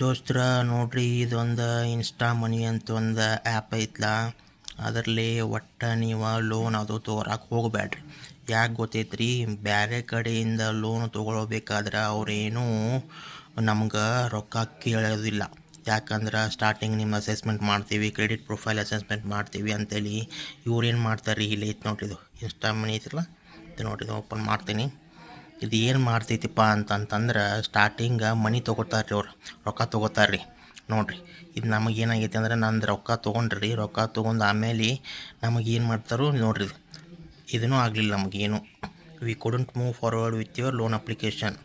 ದೋಸ್ತರ ನೋಡ್ರಿ, ಇದೊಂದು ಇನ್ಸ್ಟಾ ಮನಿ ಅಂತ ಒಂದು ಆ್ಯಪ್ ಐತ್ಲ. ಅದರಲ್ಲಿ ಒಟ್ಟು ನೀವು ಲೋನ್ ಅದು ತೊಗೊಳಕ್ಕೆ ಹೋಗಬೇಡ್ರಿ. ಯಾಕೆ ಗೊತ್ತೈತ್ರಿ? ಬೇರೆ ಕಡೆಯಿಂದ ಲೋನ್ ತೊಗೊಳ್ಬೇಕಾದ್ರೆ ಅವ್ರೇನೂ ನಮ್ಗೆ ರೊಕ್ಕ ಕೇಳೋದಿಲ್ಲ. ಯಾಕಂದ್ರೆ ಸ್ಟಾರ್ಟಿಂಗ್ ನಿಮ್ಮ ಅಸೆಸ್ಮೆಂಟ್ ಮಾಡ್ತೀವಿ, ಕ್ರೆಡಿಟ್ ಪ್ರೊಫೈಲ್ ಅಸೆಸ್ಮೆಂಟ್ ಮಾಡ್ತೀವಿ ಅಂತೇಳಿ ಇವ್ರೇನು ಮಾಡ್ತಾರೆ. ಇಲ್ಲಿ ಐತೆ ನೋಡ್ರಿ, ಇದು ಇನ್ಸ್ಟಾ ಮನಿ ಐತಿಲ್ಲ, ಇದು ನೋಡ್ರಿ, ಇದು ಓಪನ್ ಮಾಡ್ತೀನಿ. ಇದು ಏನು ಮಾಡ್ತೈತಿಪ್ಪ ಅಂತಂತಂದ್ರೆ ಸ್ಟಾರ್ಟಿಂಗ ಮನಿ ತೊಗೋತಾರೆ ಅವ್ರು, ರೊಕ್ಕ ತೊಗೋತಾರೆ ರೀ. ನೋಡಿರಿ, ಇದು ನಮಗೆ ಏನಾಗೈತೆ ಅಂದ್ರೆ ನಂದು ರೊಕ್ಕ ತೊಗೊಂಡ್ರಿ, ರೊಕ್ಕ ತೊಗೊಂಡು ಆಮೇಲೆ ನಮಗೇನು ಮಾಡ್ತಾರೋ ನೋಡಿರಿ. ಇದೂ ಆಗಲಿಲ್ಲ ನಮಗೇನು. V couldn't move forward with your loan application.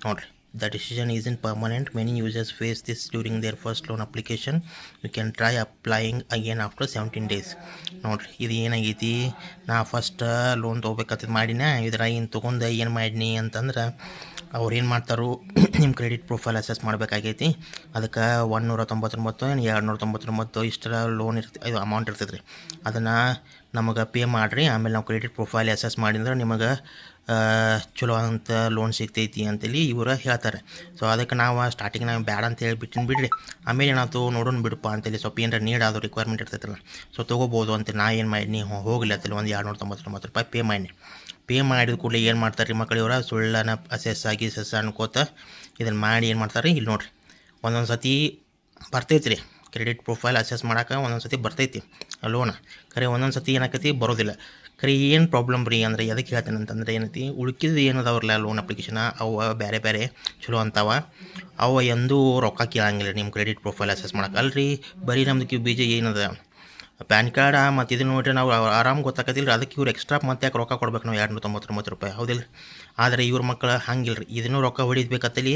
ನೋಡಿರಿ, the decision isn't permanent. Many users face this during their first loan application. You can try applying again after 17 days. ನೋಡಿರಿ, ಇದು ಏನಾಗೈತಿ, ನಾ ಫಸ್ಟ್ ಲೋನ್ ತೊಗೋಬೇಕಂತ ಮಾಡಿನ, ಇದ್ರಾಗಿನ ತೊಗೊಂಡು ಏನು ಮಾಡೀನಿ ಅಂತಂದ್ರೆ ಅವ್ರು ಏನು ಮಾಡ್ತಾರೋ ನಿಮ್ಮ ಕ್ರೆಡಿಟ್ ಪ್ರೊಫೈಲ್ ಅಸೆಸ್ ಮಾಡಬೇಕಾಗೈತಿ. ಅದಕ್ಕೆ 199 299 ಇಷ್ಟರ ಲೋನ್ ಇದು ಅಮೌಂಟ್ ಇರ್ತೈತೆ ರೀ. ಅದನ್ನು ನಮಗೆ ಪೇ ಮಾಡಿರಿ. ಆಮೇಲೆ ನಾವು ಕ್ರೆಡಿಟ್ ಪ್ರೊಫೈಲ್ ಅಸೆಸ್ ಮಾಡಿದ್ರೆ ನಿಮಗೆ ಚಲೋ ಅಂತ ಲೋನ್ ಸಿಗ್ತೈತಿ ಅಂತೇಳಿ ಇವರು ಹೇಳ್ತಾರೆ. ಸೊ ಅದಕ್ಕೆ ನಾವು ಸ್ಟಾರ್ಟಿಂಗ್ ನಾವು ಬೇಡ ಅಂತೇಳಿ ಬಿಡ್ರಿ. ಆಮೇಲೆ ಏನಾಯ್ತು ನೋಡೋಣ ಬಿಡಪ್ಪ ಅಂತೇಳಿ ಸ್ವಲ್ಪ ಏನಾರ ನೀಡಾದು ರಿಕ್ವೈರ್ಮೆಂಟ್ ಇರ್ತೈತಲ್ಲ, ಸೊ ತೊಗೋಬೋದು ಅಂತ ನಾ ಏನು ಮಾಡೀನಿ, ಹೋಗಲಿ ಅಂತೇಳಿ ಒಂದು 299 ರೂಪಾಯಿ ಪೇ ಮಾಡೀನಿ. ಪೇ ಮಾಡಿದ ಕೂಡಲೇ ಏನು ಮಾಡ್ತಾರೆ ರೀ ಮಕ್ಕಳಿವ್ರ, ಸುಳ್ಳನ ಅಸೆಸ್ ಅನ್ಕೋತ ಇದನ್ನು ಮಾಡಿ ಏನು ಮಾಡ್ತಾರೆ. ಇಲ್ಲಿ ನೋಡಿರಿ, ಒಂದೊಂದು ಸತಿ ಬರ್ತೈತಿ ರೀ ಕ್ರೆಡಿಟ್ ಪ್ರೊಫೈಲ್ ಅಸೆಸ್ ಮಾಡೋಕೆ, ಒಂದೊಂದು ಸತಿ ಬರ್ತೈತಿ ಲೋನ. ಖರೆ ಒಂದೊಂದು ಸತಿ ಏನಾಕೈತಿ ಬರೋದಿಲ್ಲ. ಖರೆ ಏನು ಪ್ರಾಬ್ಲಮ್ ರೀ ಅಂದರೆ ಎದಕ್ಕೆ ಹೇಳ್ತೇನೆ ಅಂತಂದರೆ ಏನೈತಿ, ಉಳ್ಕಿದ್ದು ಏನದವ್ರಲ್ಲ ಲೋನ್ ಅಪ್ಲಿಕೇಶನ್, ಅವು ಬೇರೆ ಬೇರೆ ಚಲೋ ಅಂತಾವ. ಅವು ಎಂದೂ ರೊಕ್ಕ ಕೇಳಂಗಿಲ್ಲ ನಿಮ್ಮ ಕ್ರೆಡಿಟ್ ಪ್ರೊಫೈಲ್ ಅಸೆಸ್ ಮಾಡೋಕೆ. ಅಲ್ರಿ, ಬರೀ ನಮ್ದು ಬೀಜ ಏನದ ಪ್ಯಾನ್ ಕಾರ್ಡ ಮತ್ತು ಇದು ನೋಡಿರಿ ನಾವು ಆರಾಮ್ ಗೊತ್ತಾಕತಿಲ್ಲ ರೀ. ಅದಕ್ಕೆ ಇವ್ರು ಎಕ್ಸ್ಟ್ರಾ ಮತ್ತೆ ಯಾಕೆ ರೊಕ್ಕ ಕೊಡ್ಬೇಕು ನಾವು 299 ರೂಪಾಯಿ, ಹೌದಿಲ್ಲ? ಆದರೆ ಇವ್ರ ಮಕ್ಕಳು ಹಂಗಿಲ್ಲ ರೀ, ಇದನ್ನೂ ರೊಕ್ಕ ಹೊಡಿಬೇಕತ್ತಲಿ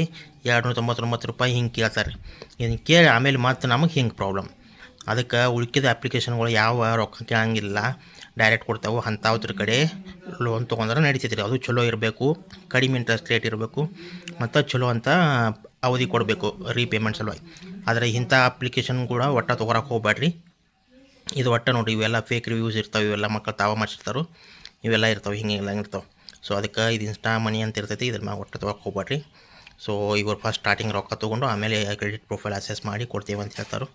299 ರೂಪಾಯಿ ಹಿಂಗೆ ಕೇಳ್ತಾರೆ. ಇದನ್ನು ಕೇಳಿ ಆಮೇಲೆ ಮತ್ತೆ ನಮಗೆ ಹಿಂಗೆ ಪ್ರಾಬ್ಲಮ್. ಅದಕ್ಕೆ ಉಳ್ಕಿದ ಅಪ್ಲಿಕೇಶನ್ಗಳು ಯಾವ ರೊಕ್ಕ ಕೇಳಂಗಿಲ್ಲ, ಡೈರೆಕ್ಟ್ ಕೊಡ್ತಾವೆ. ಅಂಥವ್ರ ಕಡೆ ಲೋನ್ ತೊಗೊಂಡ್ರೆ ನಡೀತೈತೆ ರೀ. ಅದು ಚಲೋ ಇರಬೇಕು, ಕಡಿಮೆ ಇಂಟ್ರೆಸ್ಟ್ ರೇಟ್ ಇರಬೇಕು, ಮತ್ತು ಚಲೋ ಅಂತ ಅವಧಿ ಕೊಡಬೇಕು ರೀಪೇಮೆಂಟ್ ಸಲುವಾಗಿ. ಆದರೆ ಇಂಥ ಅಪ್ಲಿಕೇಶನ್ ಕೂಡ ಒಟ್ಟು ತೊಗೊಳಕ್ಕೆ ಹೋಗ್ಬೇಡ್ರಿ. ಇದು ಒಟ್ಟು ನೋಡಿರಿ, ಇವೆಲ್ಲ ಫೇಕ್ ರಿವ್ಯೂಸ್ ಇರ್ತಾವೆ, ಇವೆಲ್ಲ ಮಕ್ಕಳು ತಾವ ಮಾಡಿರ್ತಾರೆ, ಇವೆಲ್ಲ ಇರ್ತಾವೆ, ಹಿಂಗೆಲ್ಲ ಇರ್ತಾವೆ. ಸೊ ಅದಕ್ಕೆ ಇದು ಇನ್ಸ್ಟಾ ಮನಿ ಅಂತ ಇರ್ತೈತಿ, ಇದ್ರ ಮ್ಯಾಗ ಒಟ್ಟು ತೊಗೊಳಕ್ಕೆ ಹೋಗ್ಬೇಡ್ರಿ. ಸೊ ಇವರು ಫಸ್ಟ್ ಸ್ಟಾರ್ಟಿಂಗ್ ರೊಕ್ಕ ತೊಗೊಂಡು ಆಮೇಲೆ ಕ್ರೆಡಿಟ್ ಪ್ರೊಫೈಲ್ ಅಸೆಸ್ ಮಾಡಿ ಕೊಡ್ತೀವಿ ಅಂತ ಹೇಳ್ತಾರೆ.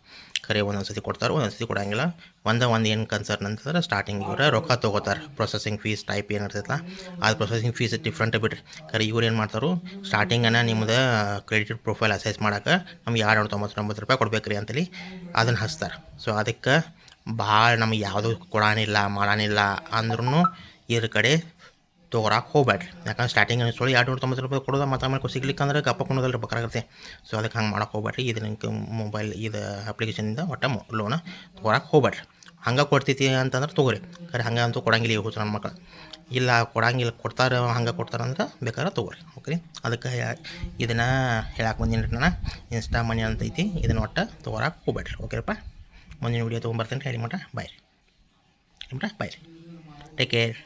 ಖರೆ ಒಂದೊಂದು ಸತಿ ಕೊಡ್ತಾರೆ, ಒಂದೊಂದು ಸತಿ ಕೊಡೋಂಗಿಲ್ಲ. ಒಂದು ಏನು ಕನ್ಸರ್ನ್ ಅಂತಂದ್ರೆ ಸ್ಟಾರ್ಟಿಂಗ್ ಇವರು ರೊಕ್ಕ ತೊಗೋತಾರೆ. ಪ್ರೊಸೆಸಿಂಗ್ ಫೀಸ್ ಟೈಪ್ ಏನು ಇರ್ತೈತಲ್ಲ, ಅದು ಪ್ರೊಸೆಸಿಂಗ್ ಫೀಸ್ ಡಿಫ್ರೆಂಟ್ ಬಿಡ್ರಿ. ಖರೆ ಇವ್ರು ಏನು ಮಾಡ್ತಾರೆ, ಸ್ಟಾರ್ಟಿಂಗನ್ನು ನಿಮ್ಮದು ಕ್ರೆಡಿಟ್ ಪ್ರೊಫೈಲ್ ಅಸೆಸ್ ಮಾಡೋಕೆ ನಮ್ಗೆ 299 ರೂಪಾಯಿ ಕೊಡ್ಬೇಕು ರೀ ಅಂತೇಳಿ ಅದನ್ನು ಹಚ್ತಾರೆ. ಸೊ ಅದಕ್ಕೆ ಭಾಳ ನಮಗೆ ಯಾವುದೂ ಕೊಡೋನಿಲ್ಲ ಮಾಡೋನಿಲ್ಲ ಅಂದ್ರೂ ಇದ್ರ ಕಡೆ ತೊಗೊಳಕ್ಕೆ ಹೋಗ್ಬೇಡ್ರಿ. ಯಾಕಂದ್ರೆ ಸ್ಟಾರ್ಟಿಂಗ್ ಅನಿಸ್ಕೊಳ್ಳಿ 299 ರೂಪಾಯಿ ಕೊಡೋದು, ಮತ್ತು ಆಮೇಲೆ ಸಿಗ್ಲಿಕ್ಕೆ ಅಂದ್ರೆ ಗಪ್ಪ ಕೊಡೋದಲ್ಲ ಬೇಕಾಗುತ್ತೆ. ಸೊ ಅದಕ್ಕೆ ಹಂಗೆ ಮಾಡೋಕೆ ಹೋಗ್ಬೇಡ್ರಿ. ಇದನ್ನ ಮೊಬೈಲ್ ಇದು ಅಪ್ಲಿಕೇಶನಿಂದ ಒಟ್ಟು ಲೋನ ತೊಗೊಳಕ್ಕೆ ಹೋಗ್ಬೇಡ್ರಿ. ಹಂಗೆ ಕೊಡ್ತೈತಿ ಅಂತಂದ್ರೆ ತೊಗೊರಿ. ಖರೆ ಹಂಗೆ ಅಂತೂ ಕೊಡಂಗಿಲ್ಲ ಇವು ನನ್ನ ಮಕ್ಕಳು. ಇಲ್ಲ ಕೊಡಂಗಿಲ್ಲ, ಕೊಡ್ತಾರೆ ಹಂಗೆ ಕೊಡ್ತಾರೆ ಅಂದ್ರೆ ಬೇಕಾದ್ರೆ ತೊಗೊರಿ. ಓಕೆ, ಅದಕ್ಕೆ ಇದನ್ನು ಹೇಳಕ್ಕೆ ಬಂದೀನಿ ರೀ ನಾನು. ಇನ್ಸ್ಟಾ ಮನಿ ಅಂತೈತಿ, ಇದನ್ನು ಒಟ್ಟು ತೊಗೊಳಕ್ಕೆ ಹೋಗ್ಬೇಡ್ರಿ. ಓಕೆರಪ್ಪ, ಮುಂದಿನ ವೀಡಿಯೋ ತೊಗೊಂಬರ್ತೀನಿ ರೀ. ಹೇಳಿ ಮಟ ಬಾಯ್ ರೀ, ಬಾಯ್ ರೀ, ಟೇಕ್ ಕೇರ್.